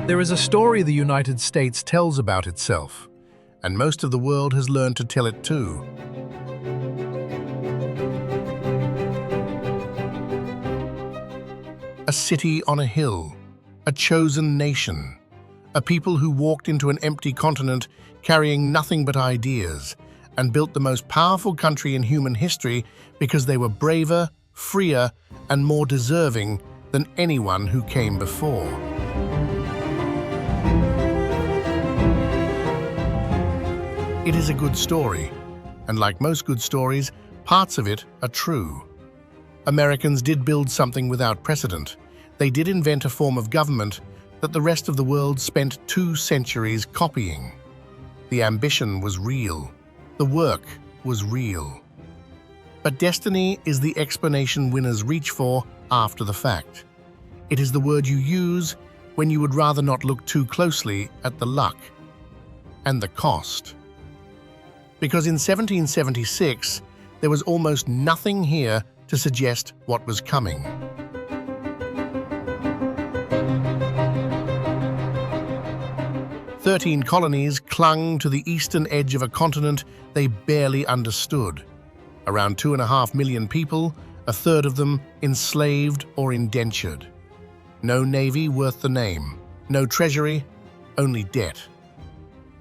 There is a story the United States tells about itself, and most of the world has learned to tell it too. A city on a hill, a chosen nation, a people who walked into an empty continent carrying nothing but ideas and built the most powerful country in human history because they were braver, freer, and more deserving than anyone who came before. It is a good story, and like most good stories, parts of it are true. Americans did build something without precedent. They did invent a form of government that the rest of the world spent 2 centuries copying. The ambition was real. The work was real. But destiny is the explanation winners reach for after the fact. It is the word you use when you would rather not look too closely at the luck and the cost. Because in 1776, there was almost nothing here to suggest what was coming. "13 colonies clung to the eastern edge of a continent they barely understood. Around 2.5 million people, a third of them enslaved or indentured. No navy worth the name, no treasury, only debt.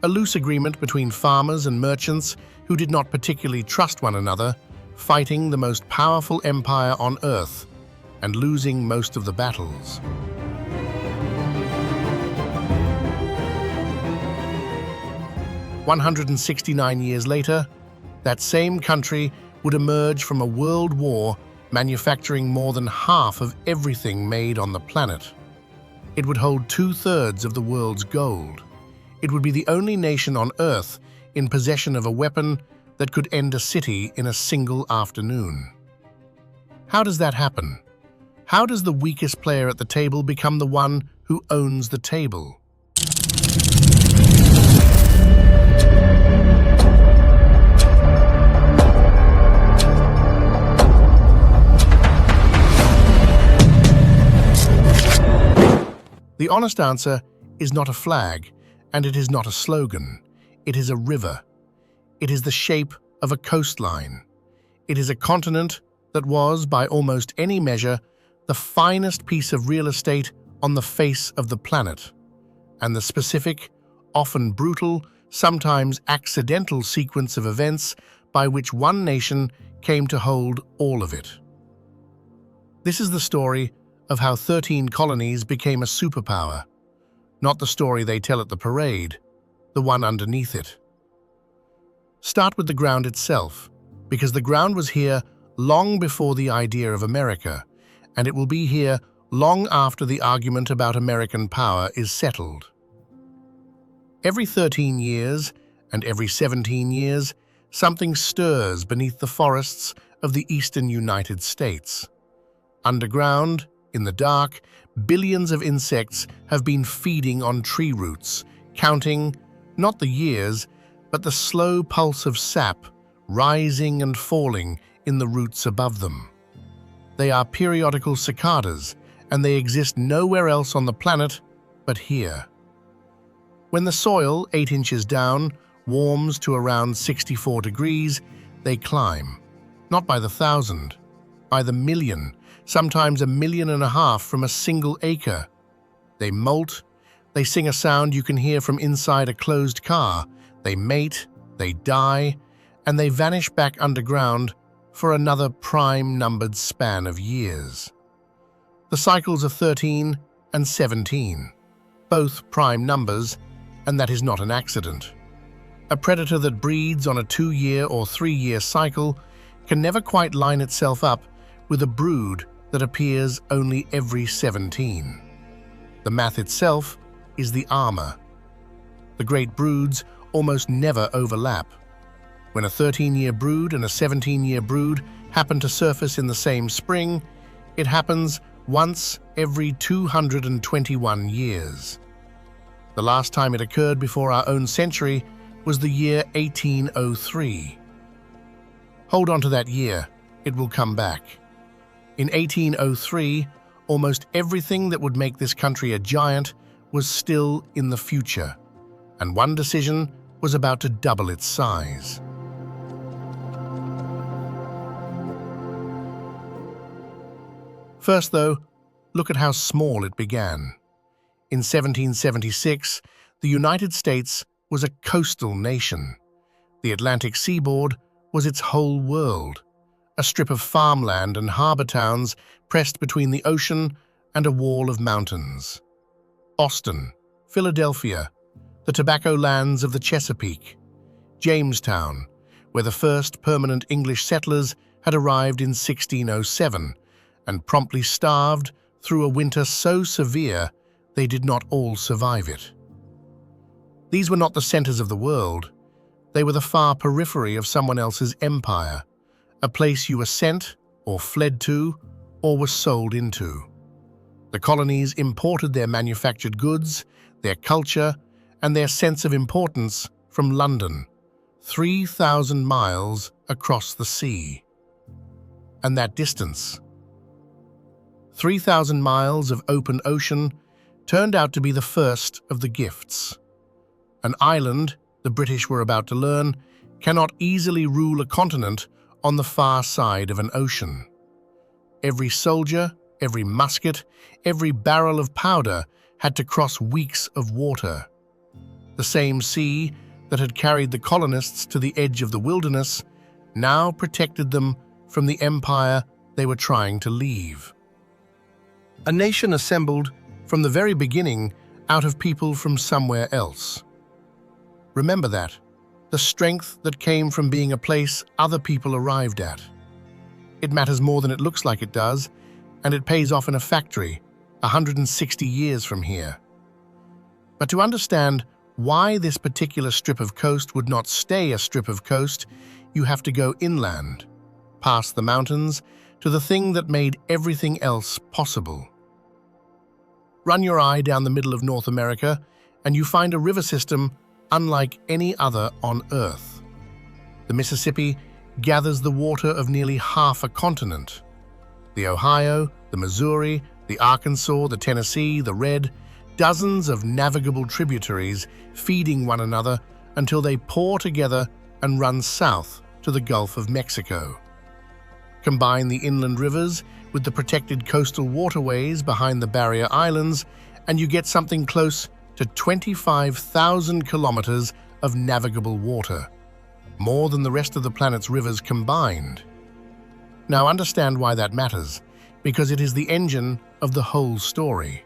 A loose agreement between farmers and merchants who did not particularly trust one another, fighting the most powerful empire on earth and losing most of the battles. "169 years later, that same country would emerge from a world war manufacturing more than half of everything made on the planet. It would hold 2/3 of the world's gold. It would be the only nation on Earth in possession of a weapon that could end a city in a single afternoon. How does that happen? How does the weakest player at the table become the one who owns the table? The honest answer is not a flag, and it is not a slogan. It is a river. It is the shape of a coastline. It is a continent that was, by almost any measure, the finest piece of real estate on the face of the planet, and the specific, often brutal, sometimes accidental sequence of events by which one nation came to hold all of it. This is the story of how 13 colonies became a superpower, not the story they tell at the parade, the one underneath it. Start with the ground itself, because the ground was here long before the idea of America, and it will be here long after the argument about American power is settled. Every 13 years and every 17 years, something stirs beneath the forests of the eastern United States. Underground, in the dark, billions of insects have been feeding on tree roots, counting not the years, but the slow pulse of sap rising and falling in the roots above them. They are periodical cicadas, and they exist nowhere else on the planet but here. When the soil, 8 inches down, warms to around 64 degrees, they climb, not by the thousand, by the million, sometimes 1.5 million from a single acre. They molt, they sing a sound you can hear from inside a closed car, they mate, they die, and they vanish back underground for another prime-numbered span of years. The cycles are 13 and 17, both prime numbers, and that is not an accident. A predator that breeds on a 2-year or 3-year cycle can never quite line itself up with a brood that appears only every 17. The math itself is the armor. The great broods almost never overlap. When a 13-year brood and a 17-year brood happen to surface in the same spring, it happens once every 221 years. The last time it occurred before our own century was the year 1803. Hold on to that year, it will come back. In 1803, almost everything that would make this country a giant was still in the future, and one decision was about to double its size. First, though, look at how small it began. In 1776, the United States was a coastal nation. The Atlantic seaboard was its whole world, a strip of farmland and harbor towns pressed between the ocean and a wall of mountains. Boston, Philadelphia, the tobacco lands of the Chesapeake, Jamestown, where the first permanent English settlers had arrived in 1607 and promptly starved through a winter so severe they did not all survive it. These were not the centers of the world. They were the far periphery of someone else's empire, a place you were sent or fled to or were sold into. The colonies imported their manufactured goods, their culture, and their sense of importance from London, 3,000 miles across the sea. And that distance, 3,000 miles of open ocean, turned out to be the first of the gifts. An island, the British were about to learn, cannot easily rule a continent on the far side of an ocean. Every soldier, every musket, every barrel of powder had to cross weeks of water. The same sea that had carried the colonists to the edge of the wilderness now protected them from the empire they were trying to leave. A nation assembled from the very beginning out of people from somewhere else. Remember that, the strength that came from being a place other people arrived at. It matters more than it looks like it does, and it pays off in a factory 160 years from here. But to understand why this particular strip of coast would not stay a strip of coast, you have to go inland, past the mountains, to the thing that made everything else possible. Run your eye down the middle of North America, and you find a river system unlike any other on Earth. The Mississippi gathers the water of nearly half a continent. The Ohio, the Missouri, the Arkansas, the Tennessee, the Red, dozens of navigable tributaries feeding one another until they pour together and run south to the Gulf of Mexico. Combine the inland rivers with the protected coastal waterways behind the barrier islands, and you get something close to 25,000 kilometers of navigable water, more than the rest of the planet's rivers combined. Now understand why that matters, because it is the engine of the whole story.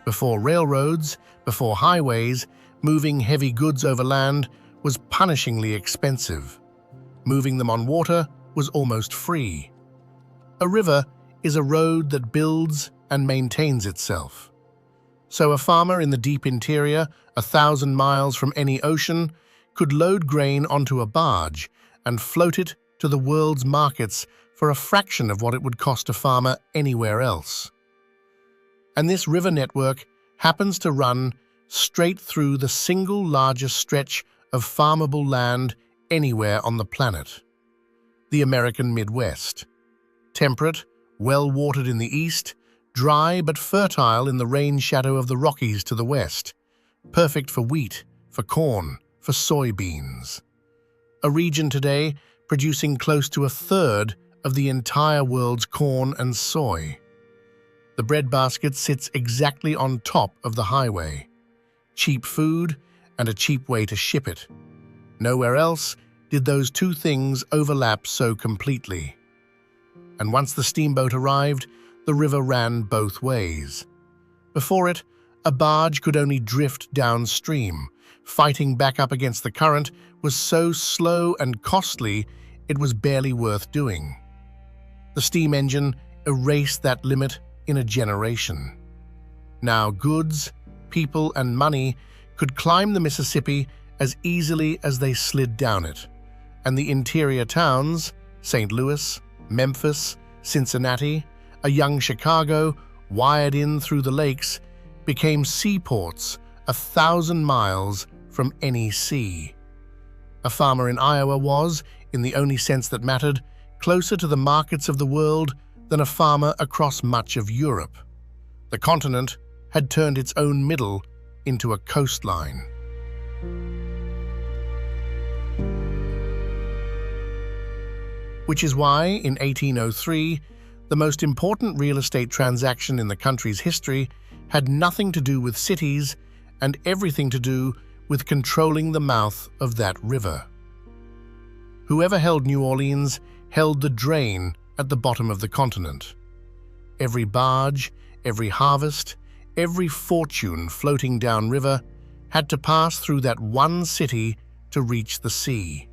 Before railroads, before highways, moving heavy goods over land was punishingly expensive. Moving them on water was almost free. A river is a road that builds and maintains itself. So a farmer in the deep interior, 1,000 miles from any ocean, could load grain onto a barge and float it to the world's markets for a fraction of what it would cost a farmer anywhere else. And this river network happens to run straight through the single largest stretch of farmable land anywhere on the planet, the American Midwest. Temperate, well-watered in the east, dry but fertile in the rain shadow of the Rockies to the west, perfect for wheat, for corn, for soybeans. A region today producing close to a third of the entire world's corn and soy. The breadbasket sits exactly on top of the highway. Cheap food and a cheap way to ship it. Nowhere else did those two things overlap so completely. And once the steamboat arrived, the river ran both ways. Before it, a barge could only drift downstream. Fighting back up against the current was so slow and costly, it was barely worth doing. The steam engine erased that limit in a generation. Now goods, people, and money could climb the Mississippi as easily as they slid down it, and the interior towns, St. Louis, Memphis, Cincinnati, a young Chicago, wired in through the lakes, became seaports 1,000 miles from any sea. A farmer in Iowa was, in the only sense that mattered, closer to the markets of the world than a farmer across much of Europe. The continent had turned its own middle into a coastline. Which is why, in 1803, the most important real estate transaction in the country's history had nothing to do with cities and everything to do with controlling the mouth of that river. Whoever held New Orleans held the drain at the bottom of the continent. Every barge, every harvest, every fortune floating downriver had to pass through that one city to reach the sea.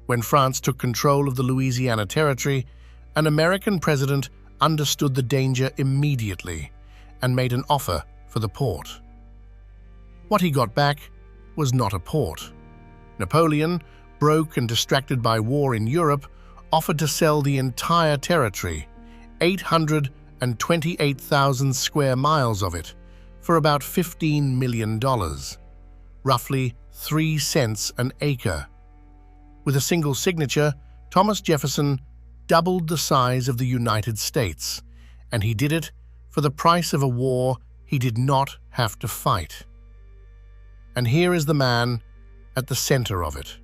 When France took control of the Louisiana Territory, an American president understood the danger immediately and made an offer for the port. What he got back was not a port. Napoleon, broke and distracted by war in Europe, offered to sell the entire territory, 828,000 square miles of it, for about $15 million, roughly 3 cents an acre. With a single signature, Thomas Jefferson doubled the size of the United States, and he did it for the price of a war he did not have to fight. And here is the man at the center of it.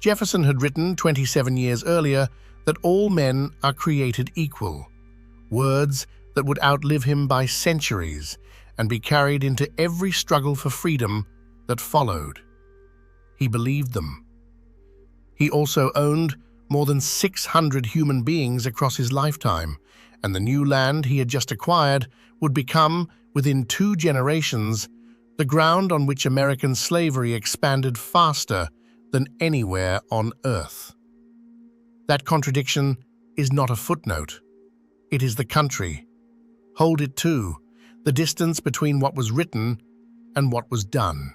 Jefferson had written 27 years earlier that all men are created equal, words that would outlive him by centuries and be carried into every struggle for freedom that followed. He believed them. He also owned more than 600 human beings across his lifetime, and the new land he had just acquired would become, within 2 generations, the ground on which American slavery expanded faster than anywhere on earth. That contradiction is not a footnote. It is the country. Hold it too, the distance between what was written and what was done.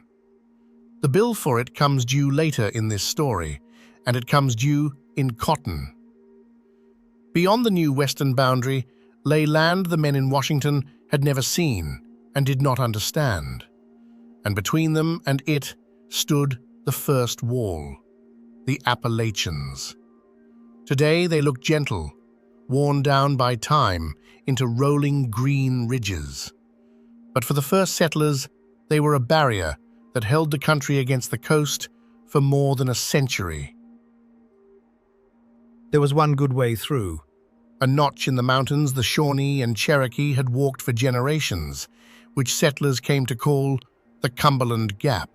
The bill for it comes due later in this story, and it comes due in cotton. Beyond the new western boundary lay land the men in Washington had never seen and did not understand. And between them and it stood the first wall, the Appalachians. Today they look gentle, worn down by time into rolling green ridges. But for the first settlers, they were a barrier that held the country against the coast for more than a century. There was one good way through. A notch in the mountains the Shawnee and Cherokee had walked for generations, which settlers came to call the Cumberland Gap.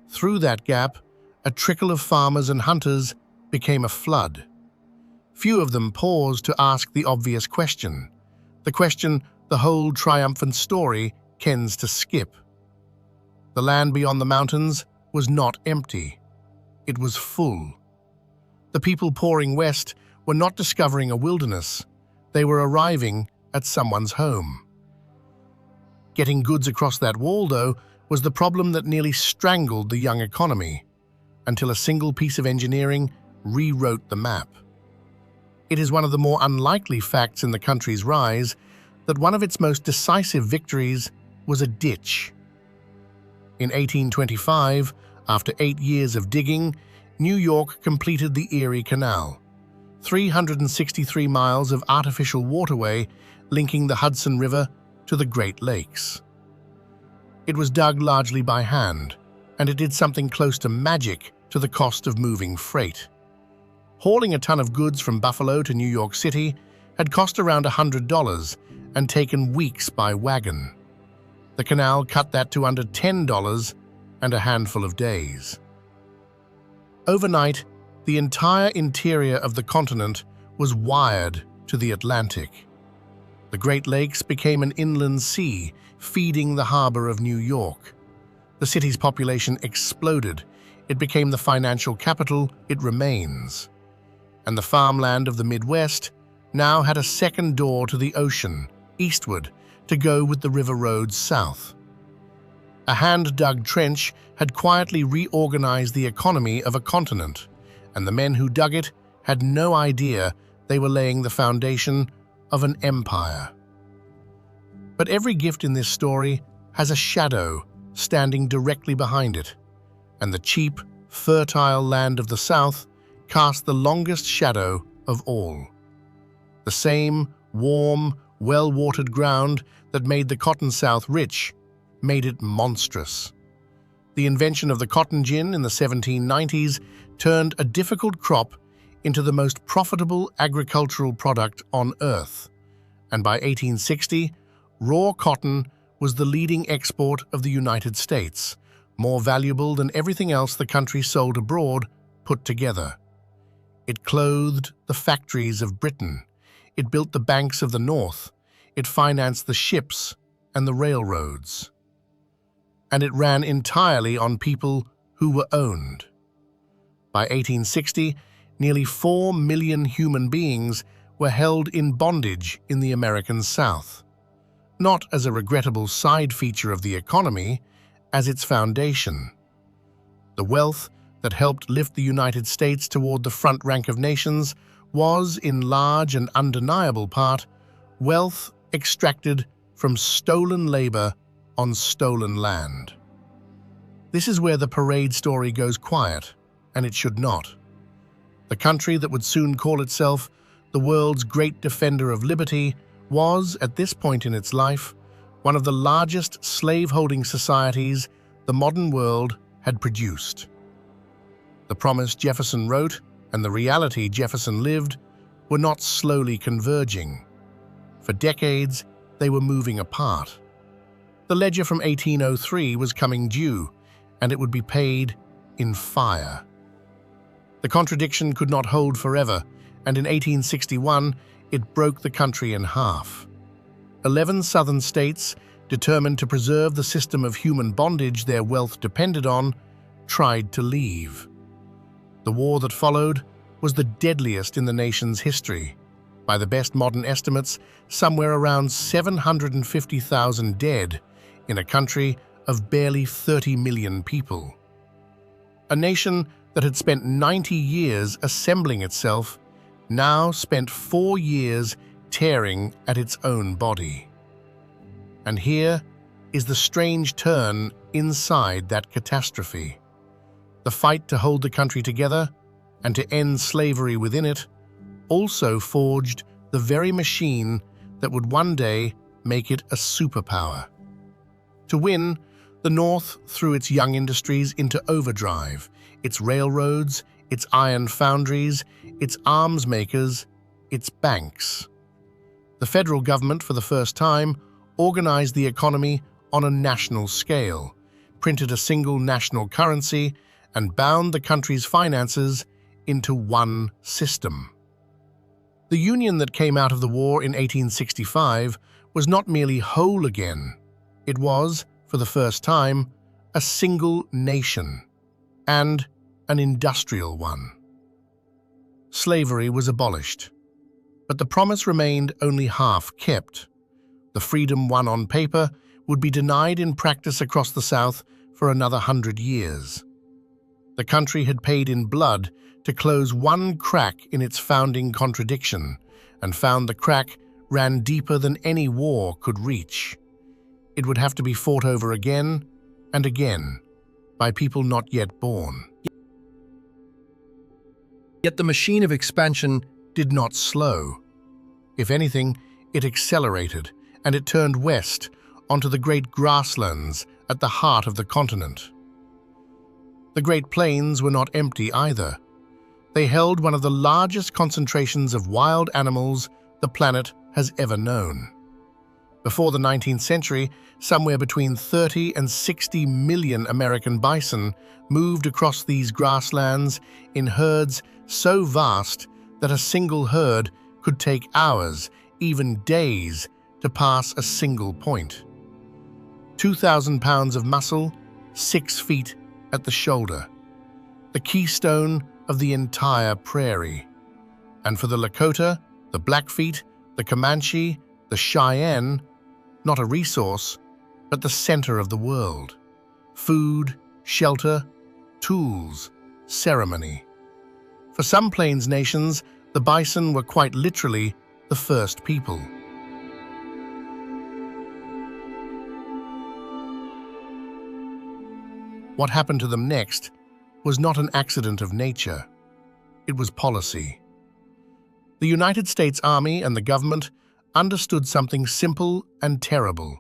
Through that gap, a trickle of farmers and hunters became a flood. Few of them paused to ask the obvious question, the question the whole triumphant story tends to skip. The land beyond the mountains was not empty. It was full. The people pouring west were not discovering a wilderness. They were arriving at someone's home. Getting goods across that wall, though, was the problem that nearly strangled the young economy, until a single piece of engineering rewrote the map. It is one of the more unlikely facts in the country's rise that one of its most decisive victories was a ditch. In 1825, after 8 years of digging, New York completed the Erie Canal, 363 miles of artificial waterway linking the Hudson River to the Great Lakes. It was dug largely by hand, and it did something close to magic to the cost of moving freight. Hauling a ton of goods from Buffalo to New York City had cost around $100 and taken weeks by wagon. The canal cut that to under $10 and a handful of days. Overnight, the entire interior of the continent was wired to the Atlantic. The Great Lakes became an inland sea, feeding the harbor of New York. The city's population exploded. It became the financial capital it remains. And the farmland of the Midwest now had a second door to the ocean, eastward, to go with the river roads south. A hand-dug trench had quietly reorganized the economy of a continent, and the men who dug it had no idea they were laying the foundation of an empire. But every gift in this story has a shadow standing directly behind it, and the cheap, fertile land of the South cast the longest shadow of all. The same warm, well-watered ground that made the Cotton South rich made it monstrous. The invention of the cotton gin in the 1790s turned a difficult crop into the most profitable agricultural product on Earth, and by 1860, raw cotton was the leading export of the United States, more valuable than everything else the country sold abroad put together. It clothed the factories of Britain, it built the banks of the North, it financed the ships and the railroads. And it ran entirely on people who were owned. By 1860, nearly 4 million human beings were held in bondage in the American South, not as a regrettable side feature of the economy, as its foundation. The wealth that helped lift the United States toward the front rank of nations was, in large and undeniable part, wealth extracted from stolen labor on stolen land. This is where the parade story goes quiet, and it should not. The country that would soon call itself the world's great defender of liberty was, at this point in its life, one of the largest slave-holding societies the modern world had produced. The promise Jefferson wrote and the reality Jefferson lived were not slowly converging. For decades, they were moving apart. The ledger from 1803 was coming due, and it would be paid in fire. The contradiction could not hold forever, and in 1861, it broke the country in half. 11 southern states, determined to preserve the system of human bondage their wealth depended on, tried to leave. The war that followed was the deadliest in the nation's history. By the best modern estimates, somewhere around 750,000 dead in a country of barely 30 million people. A nation that had spent 90 years assembling itself now spent 4 years tearing at its own body. And here is the strange turn inside that catastrophe. The fight to hold the country together and to end slavery within it also forged the very machine that would one day make it a superpower. To win, the North threw its young industries into overdrive, its railroads, its iron foundries, its arms makers, its banks. The federal government, for the first time, organized the economy on a national scale, printed a single national currency, and bound the country's finances into one system. The Union that came out of the war in 1865 was not merely whole again. It was, for the first time, a single nation, and an industrial one. Slavery was abolished, but the promise remained only half kept. The freedom won on paper would be denied in practice across the South for another 100 years. The country had paid in blood to close one crack in its founding contradiction, and found the crack ran deeper than any war could reach. It would have to be fought over again and again by people not yet born. Yet the machine of expansion did not slow. If anything, it accelerated, and it turned west onto the great grasslands at the heart of the continent. The Great Plains were not empty either. They held one of the largest concentrations of wild animals the planet has ever known. Before the 19th century, somewhere between 30 and 60 million American bison moved across these grasslands in herds so vast that a single herd could take hours, even days, to pass a single point. 2,000 pounds of muscle, 6 feet at the shoulder, the keystone of the entire prairie. And for the Lakota, the Blackfeet, the Comanche, the Cheyenne, not a resource, but the center of the world. Food, shelter, tools, ceremony. For some Plains nations, the bison were quite literally the first people. What happened to them next was not an accident of nature. It was policy. The United States Army and the government understood something simple and terrible.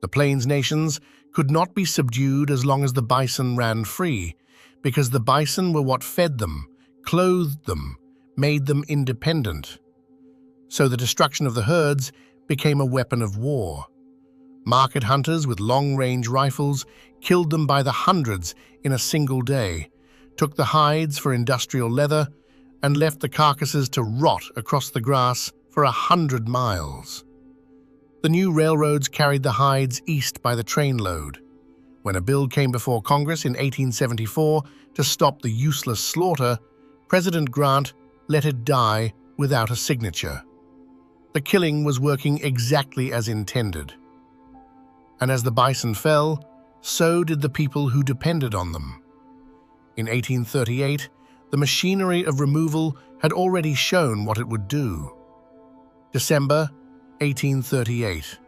The Plains nations could not be subdued as long as the bison ran free, because the bison were what fed them, clothed them, made them independent. So the destruction of the herds became a weapon of war. Market hunters with long-range rifles killed them by the hundreds in a single day, took the hides for industrial leather, and left the carcasses to rot across the grass for 100 miles. The new railroads carried the hides east by the trainload. When a bill came before Congress in 1874 to stop the useless slaughter, President Grant let it die without a signature. The killing was working exactly as intended. And as the bison fell, so did the people who depended on them. In 1838, the machinery of removal had already shown what it would do. December 1838.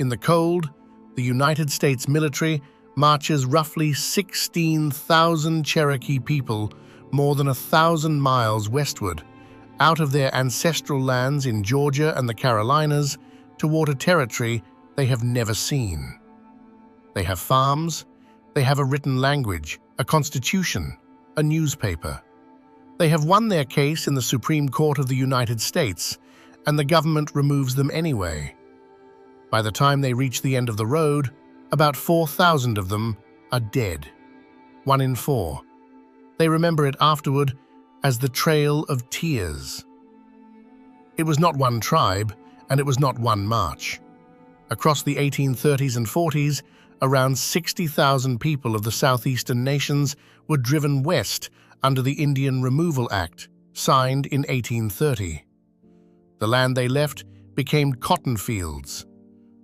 In the cold, the United States military marches roughly 16,000 Cherokee people more than 1,000 miles westward, out of their ancestral lands in Georgia and the Carolinas toward a territory they have never seen. They have farms, they have a written language, a constitution, a newspaper. They have won their case in the Supreme Court of the United States, and the government removes them anyway. By the time they reach the end of the road, about 4,000 of them are dead. 1 in 4. They remember it afterward as the Trail of Tears. It was not one tribe, and it was not one march. Across the 1830s and 40s, around 60,000 people of the southeastern nations were driven west under the Indian Removal Act, signed in 1830. The land they left became cotton fields.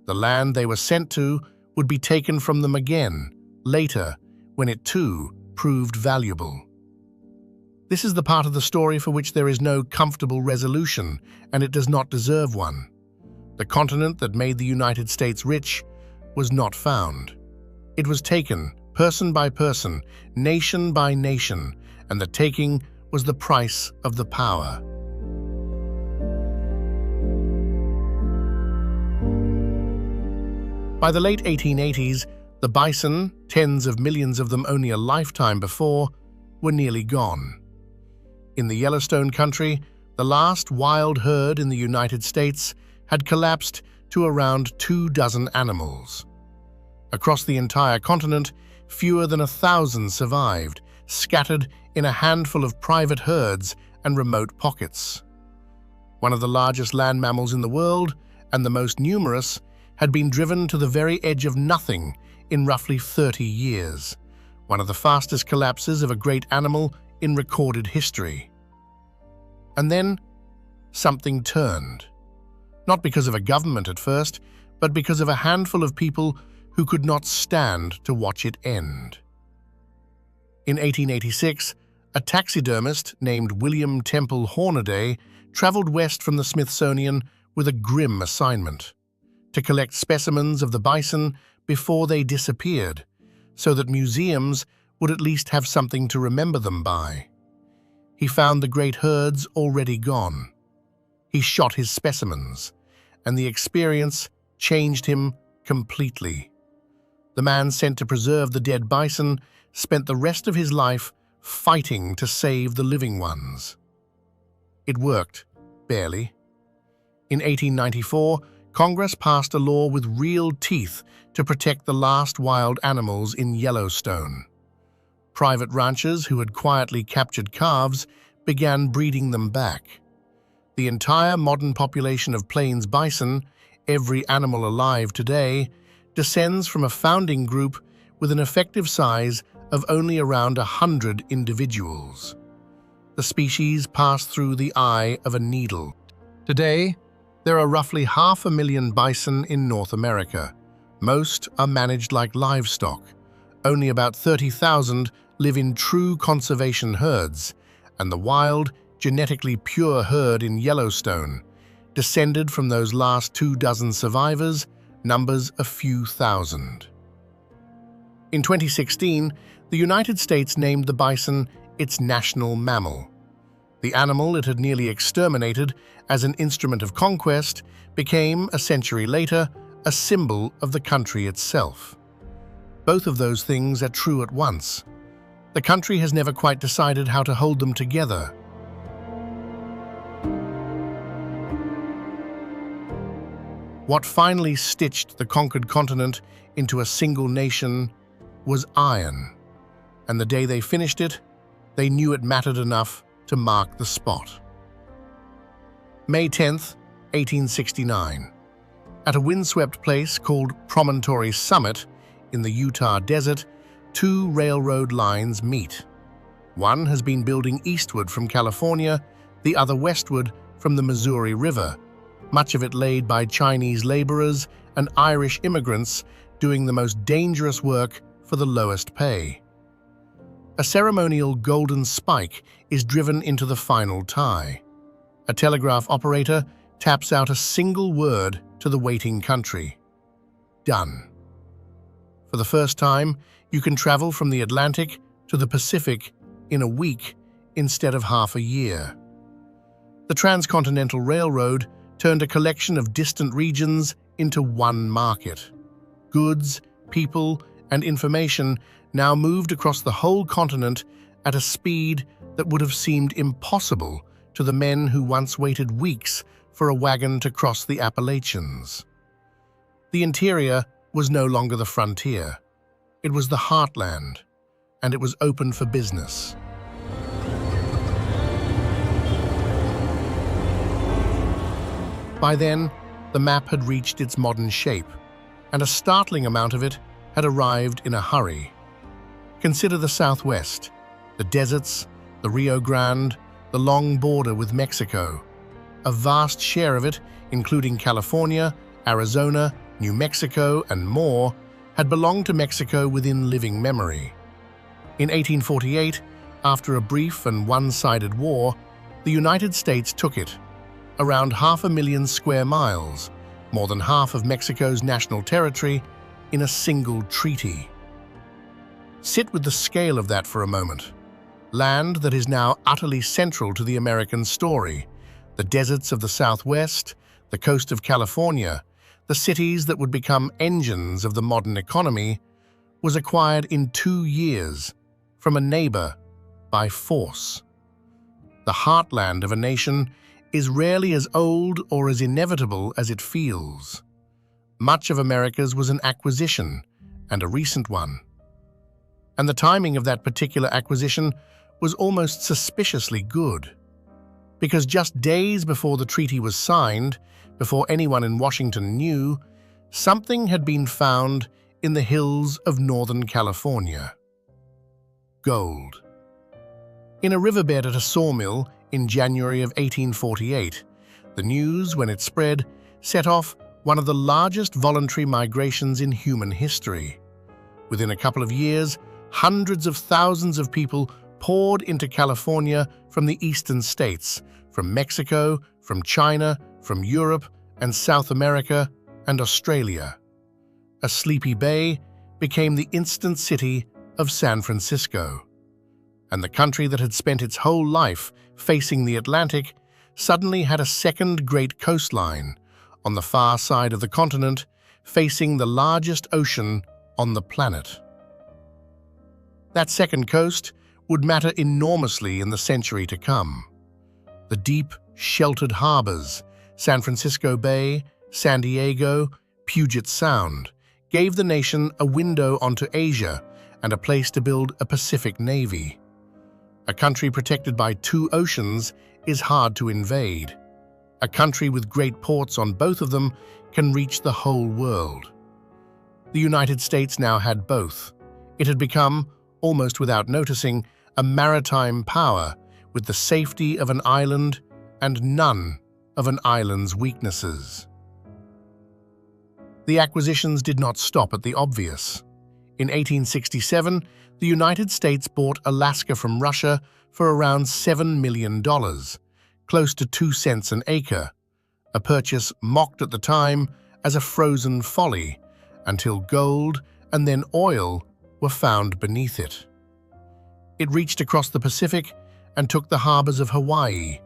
The land they were sent to would be taken from them again, later, when it too proved valuable. This is the part of the story for which there is no comfortable resolution, and it does not deserve one. The continent that made the United States rich was not found. It was taken, person by person, nation by nation, and the taking was the price of the power. By the late 1880s, the bison, tens of millions of them only a lifetime before, were nearly gone. In the Yellowstone country, the last wild herd in the United States had collapsed to around 24 animals. Across the entire continent, fewer than 1,000 survived, scattered in a handful of private herds and remote pockets. One of the largest land mammals in the world, and the most numerous, had been driven to the very edge of nothing in roughly 30 years, one of the fastest collapses of a great animal in recorded history. And then, something turned. Not because of a government at first, but because of a handful of people who could not stand to watch it end. In 1886, a taxidermist named William Temple Hornaday traveled west from the Smithsonian with a grim assignment: to collect specimens of the bison before they disappeared, so that museums would at least have something to remember them by. He found the great herds already gone. He shot his specimens, and the experience changed him completely. The man sent to preserve the dead bison spent the rest of his life fighting to save the living ones. It worked, barely. In 1894, Congress passed a law with real teeth to protect the last wild animals in Yellowstone. Private ranchers who had quietly captured calves began breeding them back. The entire modern population of plains bison, every animal alive today, descends from a founding group with an effective size of only around 100 individuals. The species passed through the eye of a needle. Today, there are roughly 500,000 bison in North America. Most are managed like livestock. Only about 30,000 live in true conservation herds, and the wild, genetically pure herd in Yellowstone, descended from those last 24 survivors, numbers a few thousand. In 2016, the United States named the bison its national mammal. The animal it had nearly exterminated as an instrument of conquest became, a century later, a symbol of the country itself. Both of those things are true at once. The country has never quite decided how to hold them together. What finally stitched the conquered continent into a single nation was iron, and the day they finished it, they knew it mattered enough to mark the spot. May 10th, 1869. At a windswept place called Promontory Summit in the Utah desert, two railroad lines meet. One has been building eastward from California, the other westward from the Missouri River, much of it laid by Chinese laborers and Irish immigrants doing the most dangerous work for the lowest pay. A ceremonial golden spike is driven into the final tie. A telegraph operator taps out a single word to the waiting country. Done. For the first time, you can travel from the Atlantic to the Pacific in a week instead of half a year. The Transcontinental Railroad turned a collection of distant regions into one market. Goods, people, and information now moved across the whole continent at a speed that would have seemed impossible to the men who once waited weeks for a wagon to cross the Appalachians. The interior was no longer the frontier. It was the heartland, and it was open for business. By then, the map had reached its modern shape, and a startling amount of it had arrived in a hurry. Consider the Southwest, the deserts, the Rio Grande, the long border with Mexico. A vast share of it, including California, Arizona, New Mexico, and more, had belonged to Mexico within living memory. In 1848, after a brief and one-sided war, the United States took it, around 500,000 square miles, more than half of Mexico's national territory, in a single treaty. Sit with the scale of that for a moment. Land that is now utterly central to the American story, the deserts of the Southwest, the coast of California, the cities that would become engines of the modern economy, was acquired in 2 years from a neighbor by force. The heartland of a nation is rarely as old or as inevitable as it feels. Much of America's was an acquisition, and a recent one. And the timing of that particular acquisition was almost suspiciously good. Because just days before the treaty was signed, before anyone in Washington knew, something had been found in the hills of Northern California. Gold. In a riverbed at a sawmill in January of 1848, the news, when it spread, set off one of the largest voluntary migrations in human history. Within a couple of years, hundreds of thousands of people poured into California from the eastern states, from Mexico, from China, from Europe and South America and Australia. A sleepy bay became the instant city of San Francisco. And the country that had spent its whole life facing the Atlantic suddenly had a second great coastline on the far side of the continent, facing the largest ocean on the planet. That second coast would matter enormously in the century to come. The deep, sheltered harbors, San Francisco Bay, San Diego, Puget Sound, gave the nation a window onto Asia and a place to build a Pacific Navy. A country protected by 2 oceans is hard to invade. A country with great ports on both of them can reach the whole world. The United States now had both. It had become, almost without noticing, a maritime power with the safety of an island and none of an island's weaknesses. The acquisitions did not stop at the obvious. In 1867, the United States bought Alaska from Russia for around $7 million, close to 2 cents an acre, a purchase mocked at the time as a frozen folly, until gold and then oil were found beneath it. It reached across the Pacific and took the harbors of Hawaii,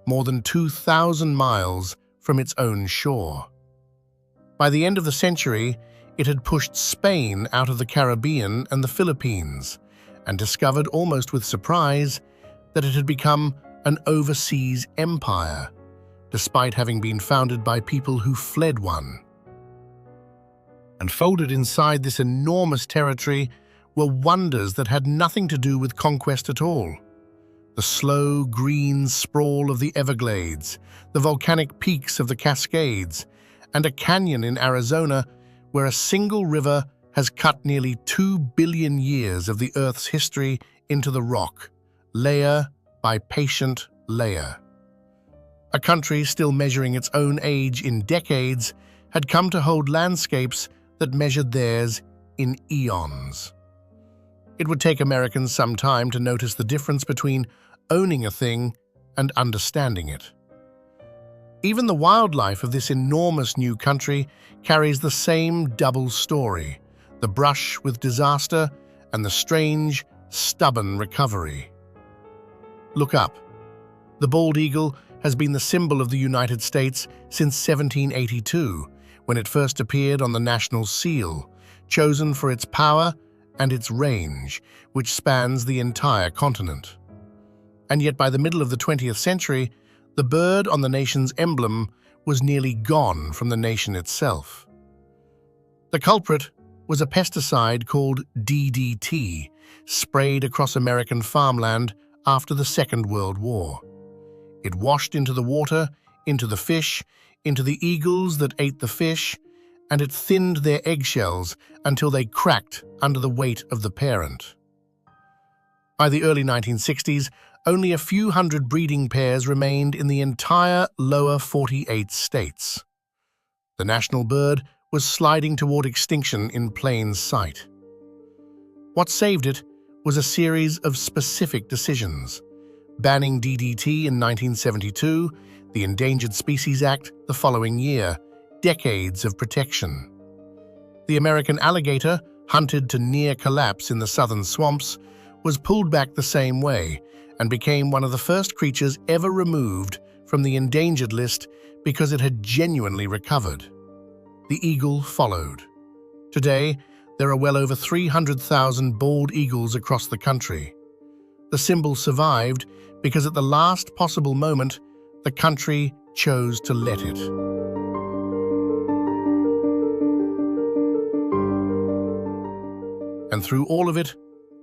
more than 2,000 miles from its own shore. By the end of the century, it had pushed Spain out of the Caribbean and the Philippines, and discovered almost with surprise that it had become an overseas empire, despite having been founded by people who fled one. And folded inside this enormous territory were wonders that had nothing to do with conquest at all. The slow, green sprawl of the Everglades, the volcanic peaks of the Cascades, and a canyon in Arizona where a single river has cut nearly 2 billion years of the Earth's history into the rock, layer by patient layer. A country still measuring its own age in decades had come to hold landscapes that measured theirs in eons. It would take Americans some time to notice the difference between owning a thing and understanding it. Even the wildlife of this enormous new country carries the same double story, the brush with disaster and the strange, stubborn recovery. Look up. The bald eagle has been the symbol of the United States since 1782, when it first appeared on the national seal, chosen for its power and its range, which spans the entire continent. And yet by the middle of the 20th century, the bird on the nation's emblem was nearly gone from the nation itself. The culprit was a pesticide called DDT, sprayed across American farmland after the Second World War. It washed into the water, into the fish, into the eagles that ate the fish, and it thinned their eggshells until they cracked under the weight of the parent. By the early 1960s, only a few hundred breeding pairs remained in the entire lower 48 states. The national bird was sliding toward extinction in plain sight. What saved it was a series of specific decisions: banning DDT in 1972, the Endangered Species Act the following year, decades of protection. The American alligator, hunted to near collapse in the southern swamps, was pulled back the same way and became one of the first creatures ever removed from the endangered list because it had genuinely recovered. The eagle followed. Today, there are well over 300,000 bald eagles across the country. The symbol survived because at the last possible moment, the country chose to let it. And through all of it,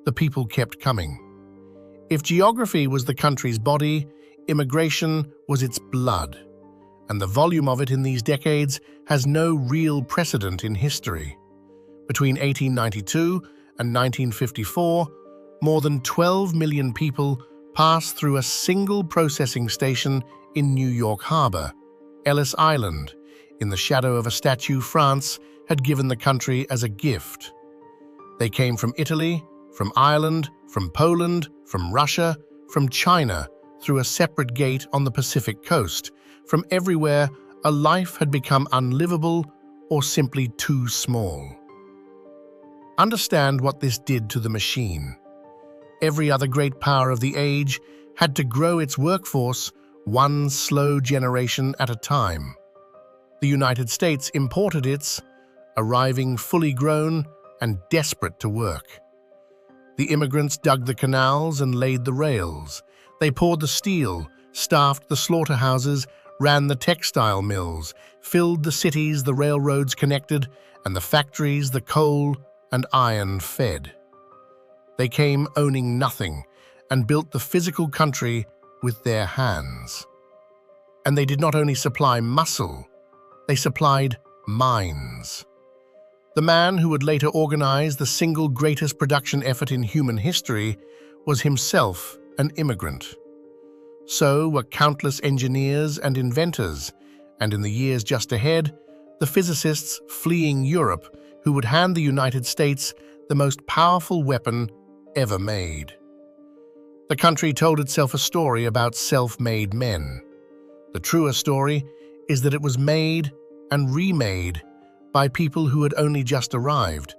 the people kept coming. If geography was the country's body, immigration was its blood, and the volume of it in these decades has no real precedent in history. Between 1892 and 1954, more than 12 million people passed through a single processing station in New York Harbor, Ellis Island, in the shadow of a statue France had given the country as a gift. They came from Italy, from Ireland, from Poland, from Russia, from China, through a separate gate on the Pacific coast. From everywhere, a life had become unlivable or simply too small. Understand what this did to the machine. Every other great power of the age had to grow its workforce one slow generation at a time. The United States imported its, arriving fully grown and desperate to work. The immigrants dug the canals and laid the rails. They poured the steel, staffed the slaughterhouses, ran the textile mills, filled the cities the railroads connected, and the factories the coal and iron fed. They came owning nothing and built the physical country with their hands. And they did not only supply muscle, they supplied minds. The man who would later organize the single greatest production effort in human history was himself an immigrant. So were countless engineers and inventors, and in the years just ahead, the physicists fleeing Europe who would hand the United States the most powerful weapon ever made. The country told itself a story about self-made men. The truer story is that it was made and remade by people who had only just arrived,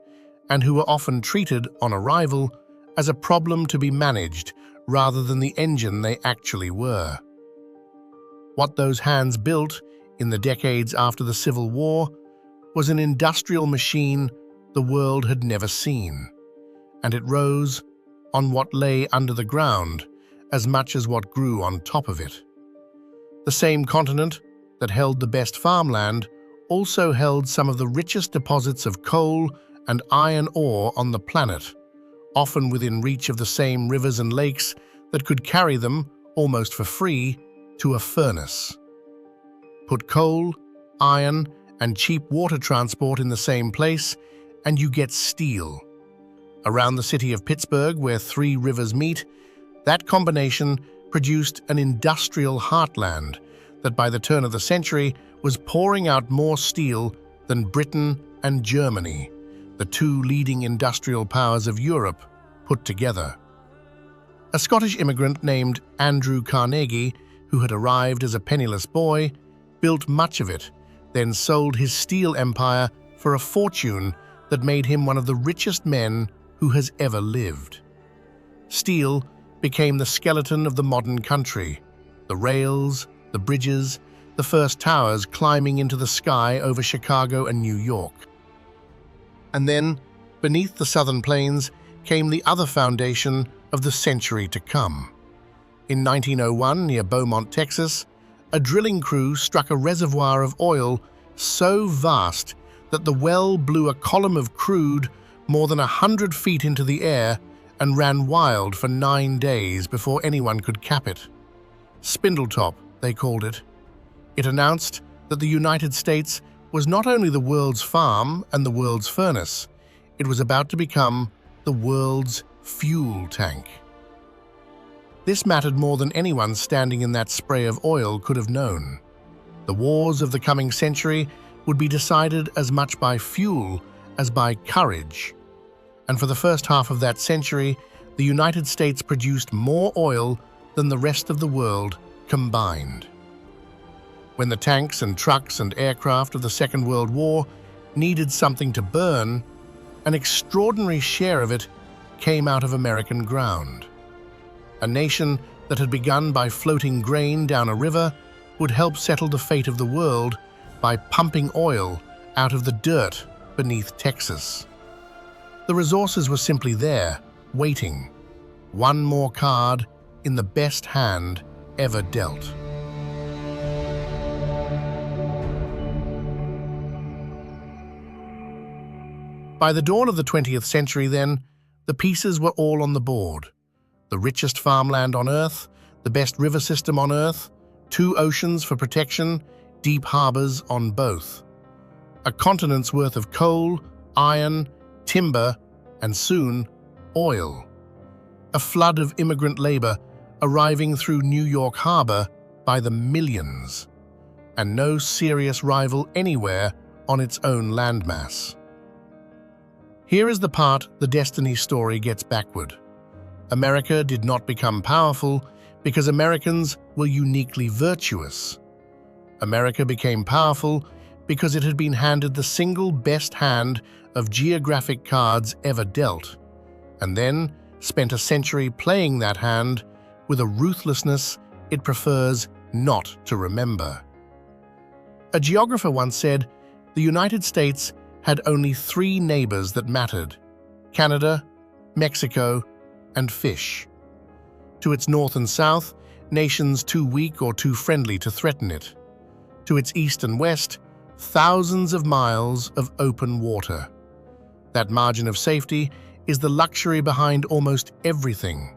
and who were often treated, on arrival, as a problem to be managed rather than the engine they actually were. What those hands built in the decades after the Civil War was an industrial machine the world had never seen, and it rose on what lay under the ground as much as what grew on top of it. The same continent that held the best farmland also held some of the richest deposits of coal and iron ore on the planet, often within reach of the same rivers and lakes that could carry them, almost for free, to a furnace. Put coal, iron, and cheap water transport in the same place, and you get steel. Around the city of Pittsburgh, where three rivers meet, that combination produced an industrial heartland that by the turn of the century was pouring out more steel than Britain and Germany, the two leading industrial powers of Europe, put together. A Scottish immigrant named Andrew Carnegie, who had arrived as a penniless boy, built much of it, then sold his steel empire for a fortune that made him one of the richest men who has ever lived. Steel became the skeleton of the modern country, the rails, the bridges, the first towers climbing into the sky over Chicago and New York. And then, beneath the southern plains, came the other foundation of the century to come. In 1901, near Beaumont, Texas, a drilling crew struck a reservoir of oil so vast that the well blew a column of crude more than 100 feet into the air and ran wild for 9 days before anyone could cap it. Spindletop, they called it. It announced that the United States was not only the world's farm and the world's furnace, it was about to become the world's fuel tank. This mattered more than anyone standing in that spray of oil could have known. The wars of the coming century would be decided as much by fuel as by courage. And for the first half of that century, the United States produced more oil than the rest of the world combined. When the tanks and trucks and aircraft of the Second World War needed something to burn, an extraordinary share of it came out of American ground. A nation that had begun by floating grain down a river would help settle the fate of the world by pumping oil out of the dirt beneath Texas. The resources were simply there, waiting. One more card in the best hand ever dealt. By the dawn of the 20th century, then, the pieces were all on the board. The richest farmland on Earth, the best river system on Earth, 2 oceans for protection, deep harbors on both. A continent's worth of coal, iron, timber, and soon, oil. A flood of immigrant labor arriving through New York Harbor by the millions, and no serious rival anywhere on its own landmass. Here is the part the destiny story gets backward. America did not become powerful because Americans were uniquely virtuous. America became powerful because it had been handed the single best hand of geographic cards ever dealt, and then spent a century playing that hand with a ruthlessness it prefers not to remember. A geographer once said, the United States had only 3 neighbors that mattered: Canada, Mexico, and fish. To its north and south, nations too weak or too friendly to threaten it. To its east and west, thousands of miles of open water. That margin of safety is the luxury behind almost everything.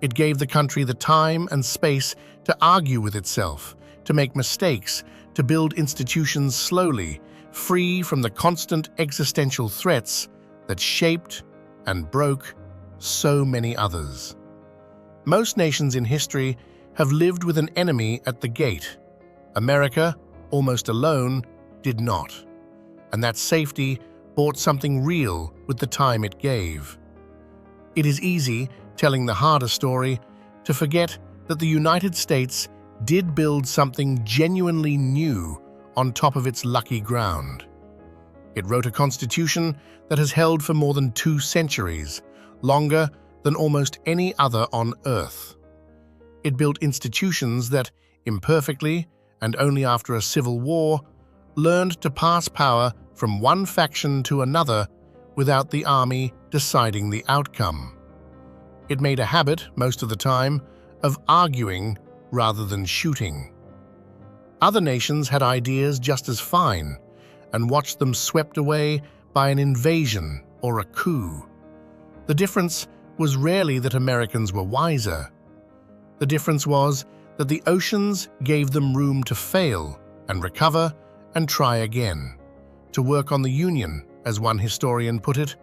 It gave the country the time and space to argue with itself, to make mistakes, to build institutions slowly, free from the constant existential threats that shaped and broke so many others. Most nations in history have lived with an enemy at the gate. America, almost alone, did not. And that safety bought something real with the time it gave. It is easy, telling the harder story, to forget that the United States did build something genuinely new on top of its lucky ground. It wrote a constitution that has held for more than 2 centuries, longer than almost any other on Earth. It built institutions that, imperfectly and only after a civil war, learned to pass power from one faction to another without the army deciding the outcome. It made a habit, most of the time, of arguing rather than shooting. Other nations had ideas just as fine and watched them swept away by an invasion or a coup. The difference was rarely that Americans were wiser. The difference was that the oceans gave them room to fail and recover and try again, to work on the Union, as one historian put it,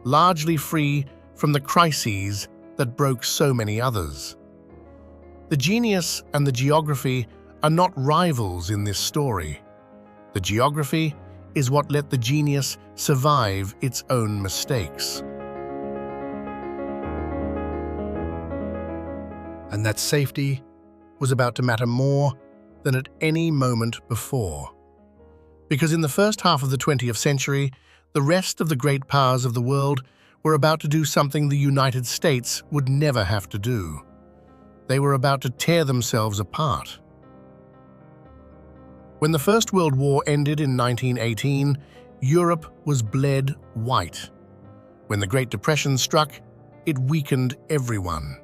largely free from the crises that broke so many others. The genius and the geography are not rivals in this story. The geography is what let the genius survive its own mistakes. And that safety was about to matter more than at any moment before. Because in the first half of the 20th century, the rest of the great powers of the world were about to do something the United States would never have to do. They were about to tear themselves apart. When the First World War ended in 1918, Europe was bled white. When the Great Depression struck, it weakened everyone.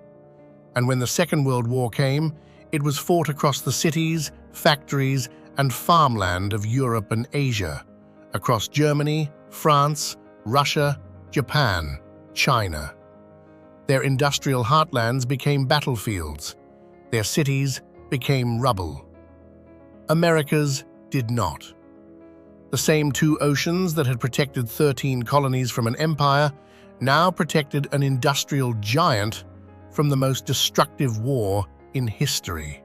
And when the Second World War came, it was fought across the cities, factories, and farmland of Europe and Asia, across Germany, France, Russia, Japan, China. Their industrial heartlands became battlefields. Their cities became rubble. America's did not. The same 2 oceans that had protected 13 colonies from an empire now protected an industrial giant from the most destructive war in history.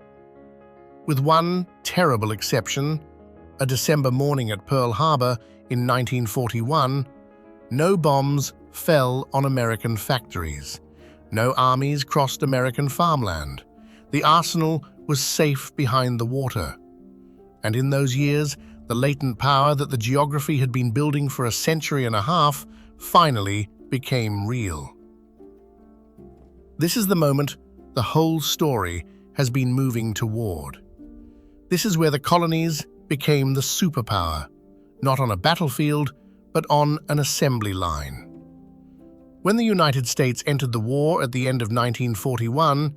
With one terrible exception, a December morning at Pearl Harbor in 1941, no bombs fell on American factories. No armies crossed American farmland. The arsenal was safe behind the water. And in those years, the latent power that the geography had been building for a century and a half finally became real. This is the moment the whole story has been moving toward. This is where the colonies became the superpower, not on a battlefield, but on an assembly line. When the United States entered the war at the end of 1941,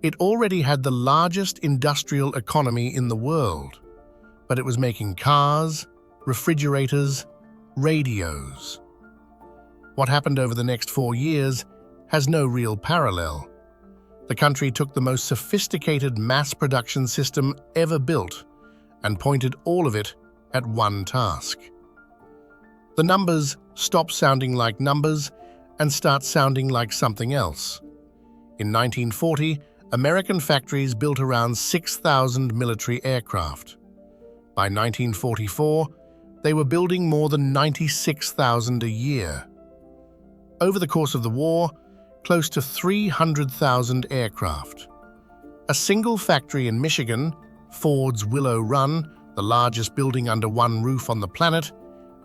it already had the largest industrial economy in the world, but it was making cars, refrigerators, radios. What happened over the next 4 years has no real parallel. The country took the most sophisticated mass production system ever built and pointed all of it at one task. The numbers stop sounding like numbers and start sounding like something else. In 1940, American factories built around 6,000 military aircraft. By 1944, they were building more than 96,000 a year. Over the course of the war, close to 300,000 aircraft. A single factory in Michigan, Ford's Willow Run, the largest building under one roof on the planet,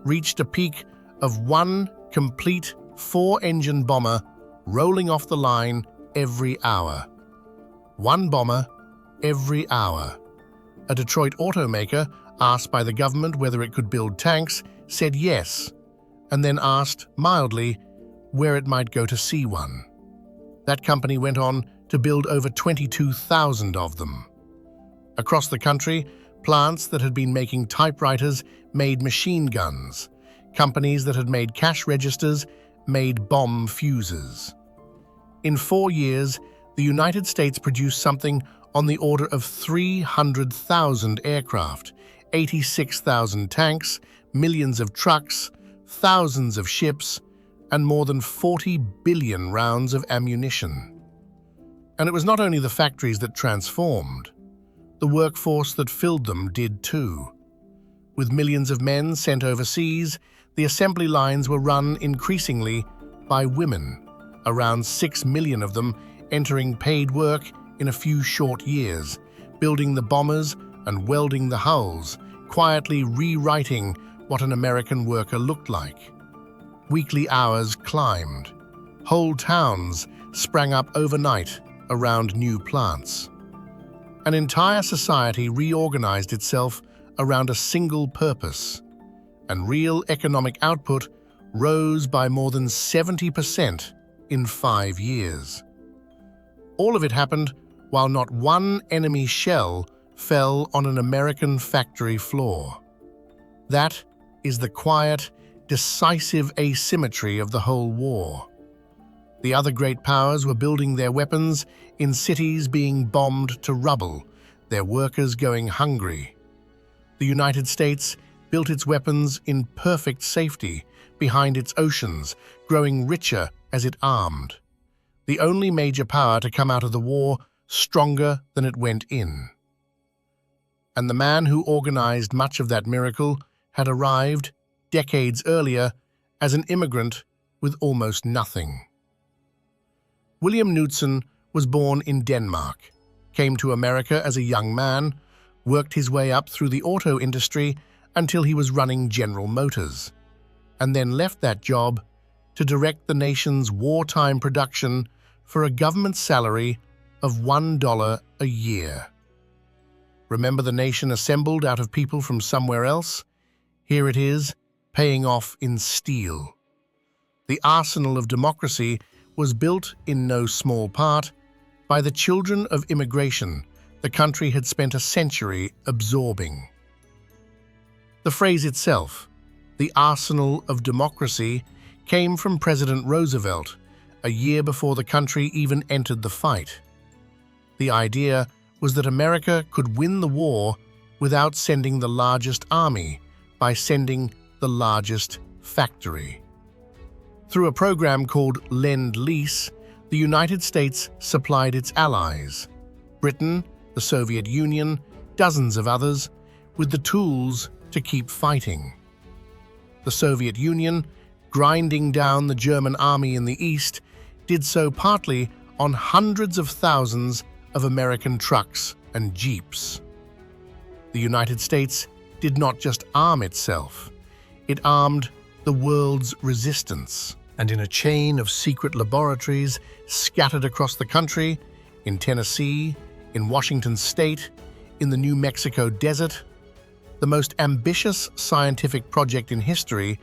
reached a peak of one complete 4-engine bomber rolling off the line every hour. One bomber every hour. A Detroit automaker, asked by the government whether it could build tanks, said yes, and then asked, mildly, where it might go to see one. That company went on to build over 22,000 of them. Across the country, plants that had been making typewriters made machine guns. Companies that had made cash registers made bomb fuses. In 4 years, the United States produced something on the order of 300,000 aircraft, 86,000 tanks, millions of trucks, thousands of ships, and more than 40 billion rounds of ammunition. And it was not only the factories that transformed. The workforce that filled them did too. With millions of men sent overseas, the assembly lines were run increasingly by women, around 6 million of them entering paid work in a few short years, building the bombers and welding the hulls, quietly rewriting what an American worker looked like. Weekly hours climbed. Whole towns sprang up overnight around new plants. An entire society reorganized itself around a single purpose, and real economic output rose by more than 70% in 5 years. All of it happened while not one enemy shell fell on an American factory floor. That is the quiet, decisive asymmetry of the whole war. The other great powers were building their weapons in cities being bombed to rubble, their workers going hungry. The United States built its weapons in perfect safety behind its oceans, growing richer as it armed. The only major power to come out of the war stronger than it went in. And the man who organized much of that miracle had arrived, decades earlier, as an immigrant with almost nothing. William Knudsen was born in Denmark, came to America as a young man, worked his way up through the auto industry until he was running General Motors, and then left that job to direct the nation's wartime production for a government salary of $1 a year. Remember the nation assembled out of people from somewhere else? Here it is, paying off in steel. The arsenal of democracy was built in no small part by the children of immigration the country had spent a century absorbing. The phrase itself, the arsenal of democracy, came from President Roosevelt a year before the country even entered the fight. The idea was that America could win the war without sending the largest army, by sending the largest factory. Through a program called Lend-Lease, the United States supplied its allies, Britain, the Soviet Union, dozens of others, with the tools to keep fighting. The Soviet Union, grinding down the German army in the east, did so partly on hundreds of thousands of American trucks and jeeps. The United States did not just arm itself, it armed the world's resistance. And in a chain of secret laboratories scattered across the country, in Tennessee, in Washington State, in the New Mexico desert, the most ambitious scientific project in history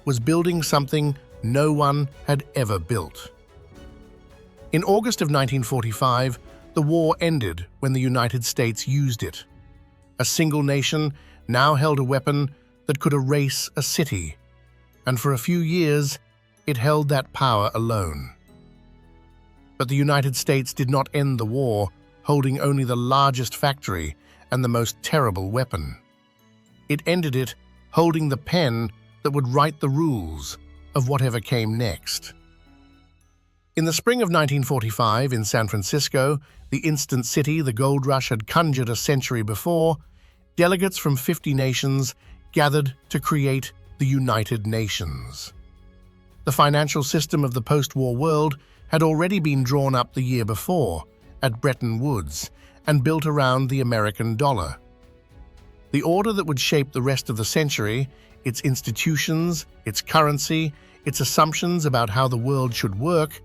was building something no one had ever built. In August of 1945, the war ended when the United States used it. A single nation now held a weapon that could erase a city, and for a few years, it held that power alone. But the United States did not end the war holding only the largest factory and the most terrible weapon. It ended it holding the pen that would write the rules of whatever came next. In the spring of 1945 in San Francisco, the instant city the gold rush had conjured a century before, delegates from 50 nations gathered to create the United Nations. The financial system of the post-war world had already been drawn up the year before, at Bretton Woods, and built around the American dollar. The order that would shape the rest of the century, its institutions, its currency, its assumptions about how the world should work,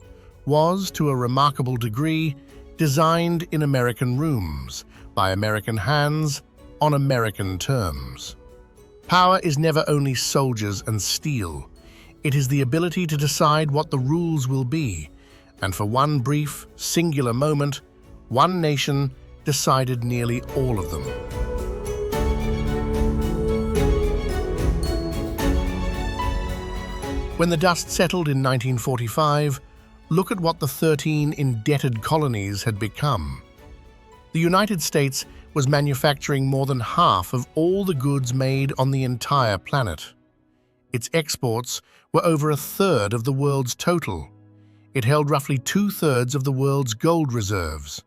was, to a remarkable degree, designed in American rooms, by American hands, on American terms. Power is never only soldiers and steel. It is the ability to decide what the rules will be, and for one brief, singular moment, one nation decided nearly all of them. When the dust settled in 1945, look at what the 13 indebted colonies had become. The United States was manufacturing more than half of all the goods made on the entire planet. Its exports were over a third of the world's total. It held roughly 2/3 of the world's gold reserves.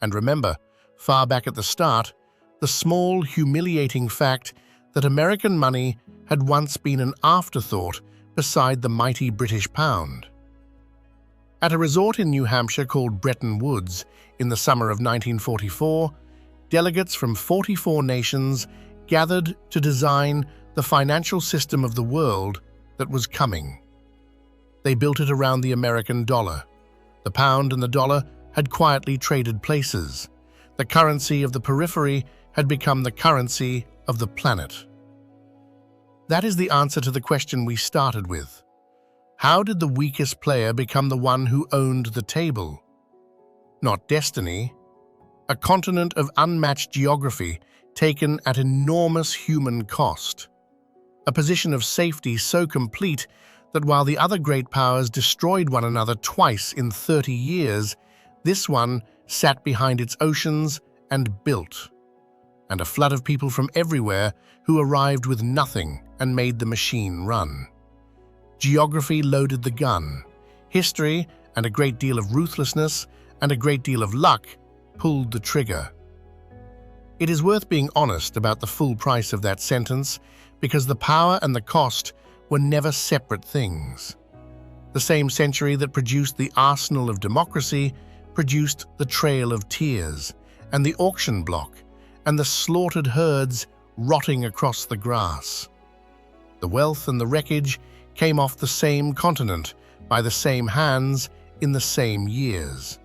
And remember, far back at the start, the small, humiliating fact that American money had once been an afterthought beside the mighty British pound. At a resort in New Hampshire called Bretton Woods in the summer of 1944, delegates from 44 nations gathered to design the financial system of the world that was coming. They built it around the American dollar. The pound and the dollar had quietly traded places. The currency of the periphery had become the currency of the planet. That is the answer to the question we started with. How did the weakest player become the one who owned the table? Not destiny. A continent of unmatched geography taken at enormous human cost. A position of safety so complete that while the other great powers destroyed one another twice in 30 years, this one sat behind its oceans and built. And a flood of people from everywhere who arrived with nothing and made the machine run. Geography loaded the gun. History and a great deal of ruthlessness and a great deal of luck pulled the trigger. It is worth being honest about the full price of that sentence because the power and the cost were never separate things. The same century that produced the arsenal of democracy produced the Trail of Tears and the auction block and the slaughtered herds rotting across the grass. The wealth and the wreckage came off the same continent by the same hands in the same years.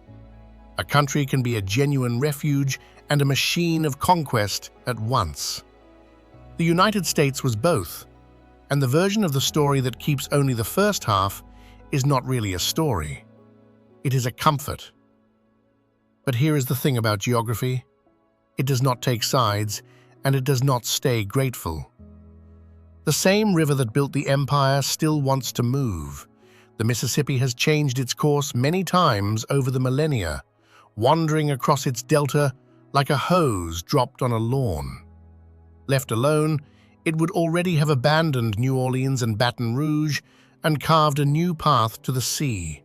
A country can be a genuine refuge and a machine of conquest at once. The United States was both, and the version of the story that keeps only the first half is not really a story. It is a comfort. But here is the thing about geography. It does not take sides, and it does not stay grateful. The same river that built the empire still wants to move. The Mississippi has changed its course many times over the millennia, wandering across its delta like a hose dropped on a lawn. Left alone, it would already have abandoned New Orleans and Baton Rouge and carved a new path to the sea,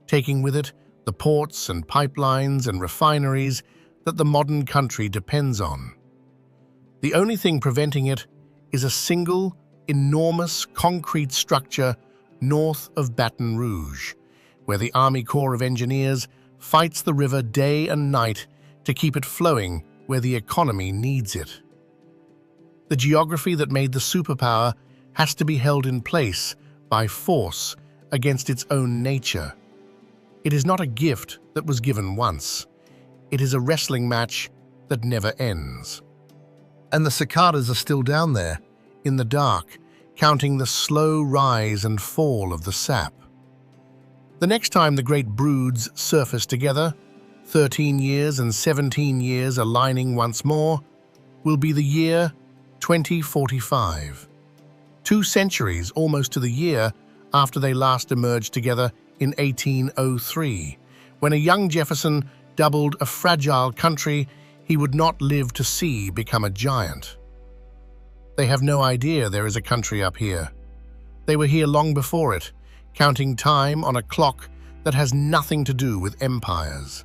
taking with it the ports and pipelines and refineries that the modern country depends on. The only thing preventing it is a single, enormous concrete structure north of Baton Rouge, where the Army Corps of Engineers fights the river day and night to keep it flowing where the economy needs it. The geography that made the superpower has to be held in place by force against its own nature. It is not a gift that was given once. It is a wrestling match that never ends. And the cicadas are still down there, in the dark, counting the slow rise and fall of the sap. The next time the great broods surface together, 13 years and 17 years aligning once more, will be the year 2045. 2 centuries almost to the year after they last emerged together in 1803, when a young Jefferson doubled a fragile country he would not live to see become a giant. They have no idea there is a country up here. They were here long before it, counting time on a clock that has nothing to do with empires.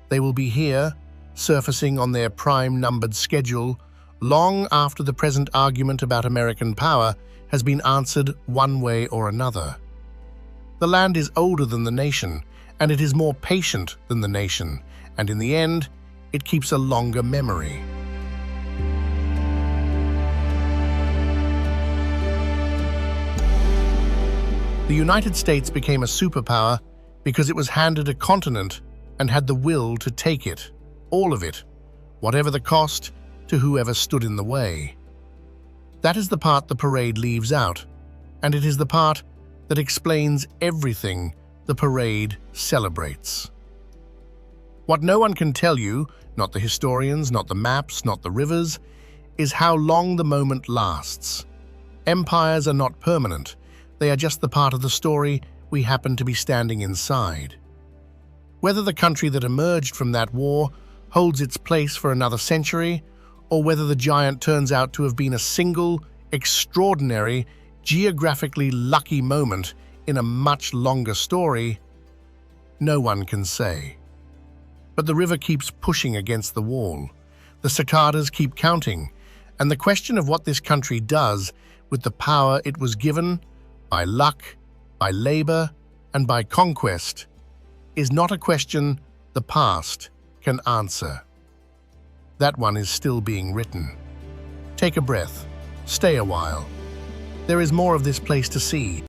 They will be here, surfacing on their prime-numbered schedule, long after the present argument about American power has been answered one way or another. The land is older than the nation, and it is more patient than the nation, and in the end, it keeps a longer memory. The United States became a superpower because it was handed a continent and had the will to take it, all of it, whatever the cost, to whoever stood in the way. That is the part the parade leaves out, and it is the part that explains everything the parade celebrates. What no one can tell you, not the historians, not the maps, not the rivers, is how long the moment lasts. Empires are not permanent. They are just the part of the story we happen to be standing inside. Whether the country that emerged from that war holds its place for another century, or whether the giant turns out to have been a single, extraordinary, geographically lucky moment in a much longer story, no one can say. But the river keeps pushing against the wall. The cicadas keep counting, and the question of what this country does with the power it was given by luck, by labor, and by conquest is not a question the past can answer. That one is still being written. Take a breath, Stay a while. There is more of this place to see.